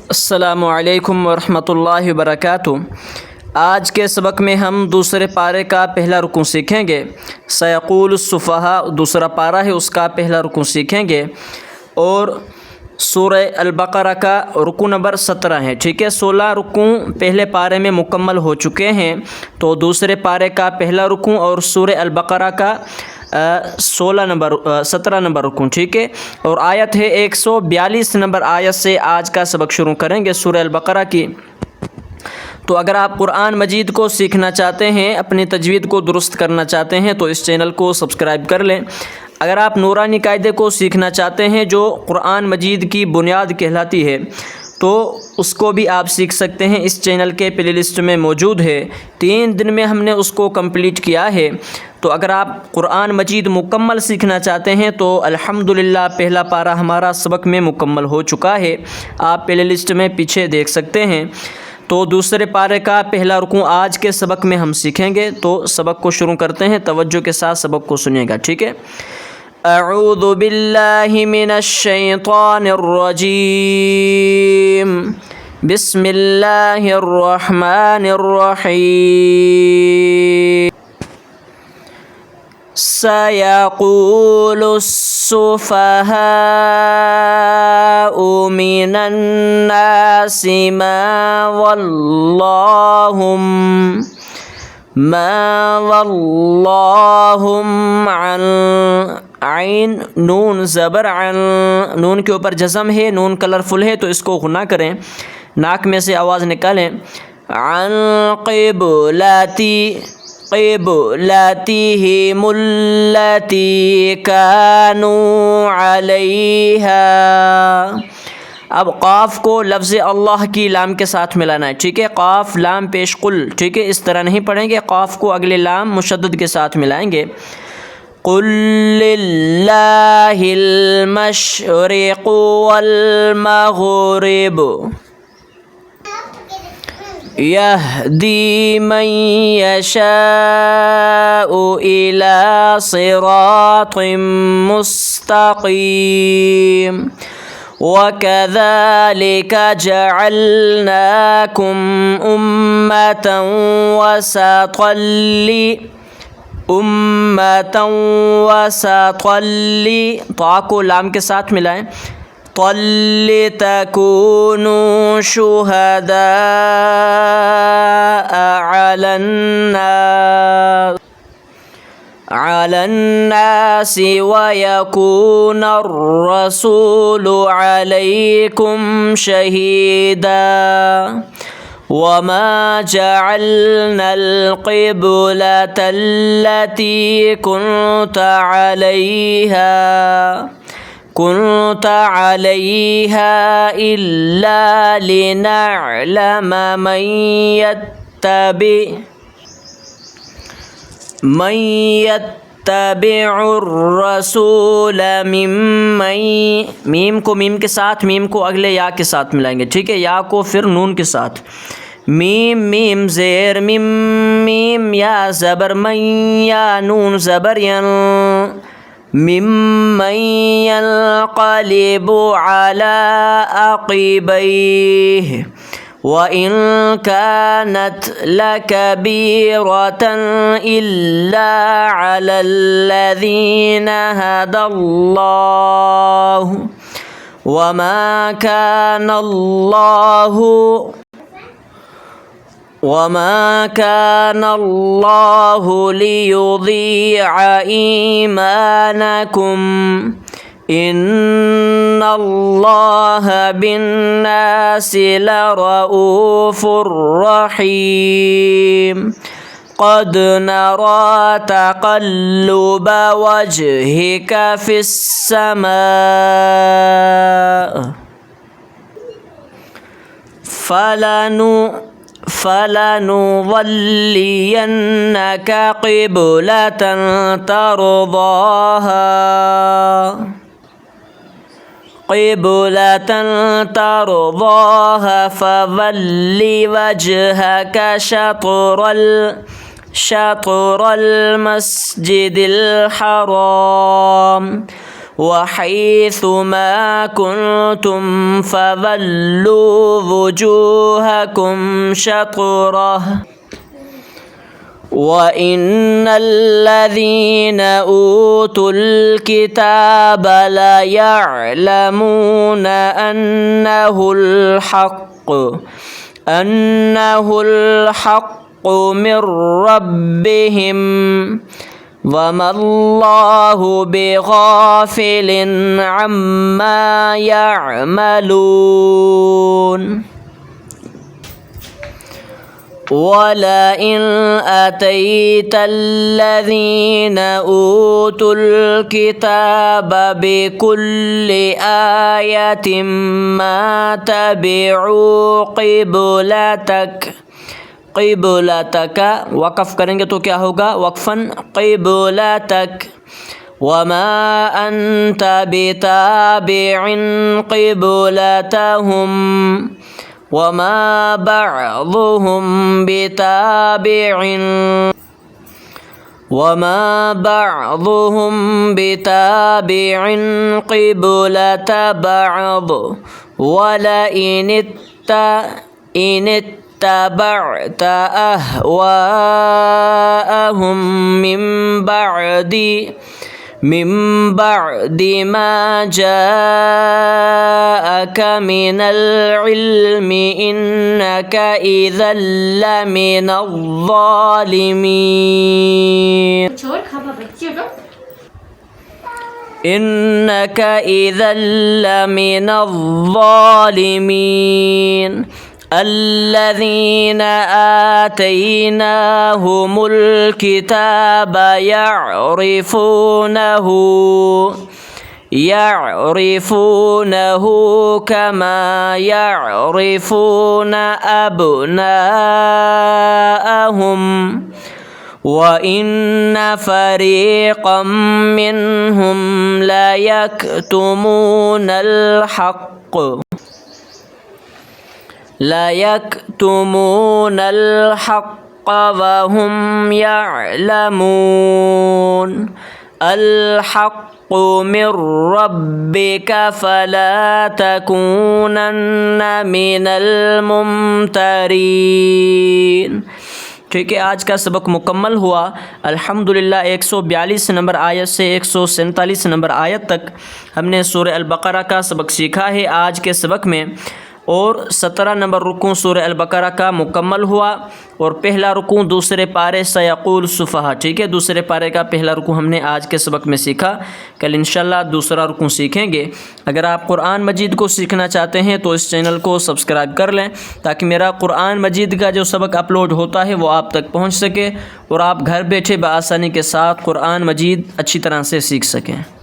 अस्सलामुअलैकुम वरहमतुल्लाहि वबरकातुहू। आज के सबक में हम दूसरे पारे का पहला रुकू सीखेंगे। सयक़ूलुस्सुफ़हा दूसरा पारा है, उसका पहला रुकू सीखेंगे और सूरह अल-बक़रा का रुकू नंबर 17 है। ठीक है, 16 रुकू पहले पारे में मुकम्मल हो चुके हैं, तो दूसरे पारे का पहला रुकू और सूरह अल-बक़रा का 17 नंबर रुकू। ठीक है, और आयत है 142 नंबर आयत से आज का सबक शुरू करेंगे सूरह अल-बक़रा की। तो अगर आप कुरान मजीद को सीखना चाहते हैं, अपनी तजवीद को दुरुस्त करना चाहते हैं, तो इस चैनल को सब्सक्राइब कर लें। अगर आप नूरानी कायदे को सीखना चाहते हैं जो कुरान मजीद की बुनियाद कहलाती है, तो उसको भी आप सीख सकते हैं। इस चैनल के प्लेलिस्ट में मौजूद है। 3 दिन में हमने उसको कंप्लीट किया है। तो अगर आप कुरान मजीद मुकम्मल सीखना चाहते हैं तो अल्हम्दुलिल्लाह पहला पारा हमारा सबक में मुकम्मल हो चुका है। आप प्लेलिस्ट में पीछे देख सकते हैं। तो दूसरे पारे का पहला रुकू आज के सबक में हम सीखेंगे। तो सबक को शुरू करते हैं, तवज्जो के साथ सबक को सुनिएगा। ठीक है, अऊज़ु बिल्लाहि मिनश शैतानिर रजीम, बिस्मिल्लाहिर रहमानिर रहीम। सयक़ूलुस्सुफ़हाउ मिनन नासि मा वल्लाहुम अन आइन नून ज़बर अन, नून के ऊपर जज़म है, नून कलरफुल है, तो इसको गुना करें, नाक में से आवाज़ निकालें। अन क़िबलतिहिमुल्लती कानू अलैहा। अब क़ाफ़ को लफ्ज़ अल्लाह की लाम के साथ मिलाना है। ठीक है, क़ाफ़ लाम पेश कुल। ठीक है, इस तरह नहीं पढ़ेंगे, क़ाफ़ को अगले लाम मुशद्दद के साथ मिलाएंगे। कुल लिल्लाहिल मशरिक़ु वल मग़रिब यहदी मन यशाउ इला सिरातिम मुस्तक़ीम वकज़ालिक जअलनाकुम उम्मतन वसतल्ली, तो को लाम के साथ मिलाएं, लितकूनू शुहदाअ अलन्नासि वयकूनर रसूलु अलैकुम शहीदा वमा जअलनल क़िबलतल्लती कुन्त अलैहा इल्ला लिनअलम मन यत्तबिउर रसूल मिम्मन, मीम को मीम के साथ, मीम को अगले या के साथ मिलाएंगे। ठीक है, या को फिर नून के साथ, मीम मीम ज़ेर मिम मीम या ज़बर मन या नून ज़बर यन मिम्मन यन्क़लिबु अला अक़िबैहि व इन कानत लकबीरतन इल्ला अलल्लज़ीना हदल्लाहु वमा कान अल्लाहु लियुज़ीअ ईमानकुम इन्नल्लाहा बिन्नासि लरऊफ़ुर रहीम। क़द नरा तक़ल्लुब वजहिक फ़िस्समाअ फलनुवल्लियन्नक क़िबलतन तरज़ाहा फवल्लि वजहक शत्रल मस्जिदिल हराम वहैसुमा कुन्तुम फवल्लू वुजूहकुम शत्रह वइन्नल्लज़ीन ऊतुल किताब लयअलमून अन्नहुल हक़्क़ु मिर रब्बिहिम वमल्लाहु बिगाफिलिन अम्मा यअमलून। वलइन अतैतल्लज़ीन ऊतुल किताब बिकुल्लि आयतिम मा तबिउ क़िबलतक वक़फ़ करेंगे तो क्या होगा? वक़फ़न क़िबलतक। वमा अंत बिताबिइन क़िबलतहुम वमा बअज़ुहुम बिताबिइन क़िबलत बअज़ वलइन इत्तबअत अहवाअहुम मिन बअदि मा जाअक मिनल इल्मि इन्नक इज़ल लमिनज़ ज़ालिमीन। इन्नक इज़ल लमिनज़ ज़ालिमीन। अल्लज़ीन आतैनाहुमुल किताब यअरिफूनहु कमा यअरिफून अबनाअहुम वइन्न फ़रीक़म मिनहुम लयक्तुमूनल हक़्क़ वहुम यअलमून। अल हक़्क़ु मिर रब्बिक फला तकूनन्न मिनल मुमतरीन। ठीक है, आज का सबक मुकम्मल हुआ। अल्हम्दुलिल्लाह 142 नंबर आयत से 147 नंबर आयत तक हमने सूरह अल-बक़रा का सबक सीखा है आज के सबक में, और 17 नंबर रुकू सूरह अल-बक़रा का मुकम्मल हुआ। और पहला रुकू दूसरे पारे सयक़ूल सुफ़हा, ठीक है, दूसरे पारे का पहला रुकू हमने आज के सबक में सीखा। कल इंशाल्लाह दूसरा रुकू सीखेंगे। अगर आप कुरान मजीद को सीखना चाहते हैं तो इस चैनल को सब्सक्राइब कर लें, ताकि मेरा कुरान मजीद का जो सबक अपलोड होता है वो आप तक पहुँच सके और आप घर बैठे बआसानी के साथ कुरान मजीद अच्छी तरह से सीख सकें।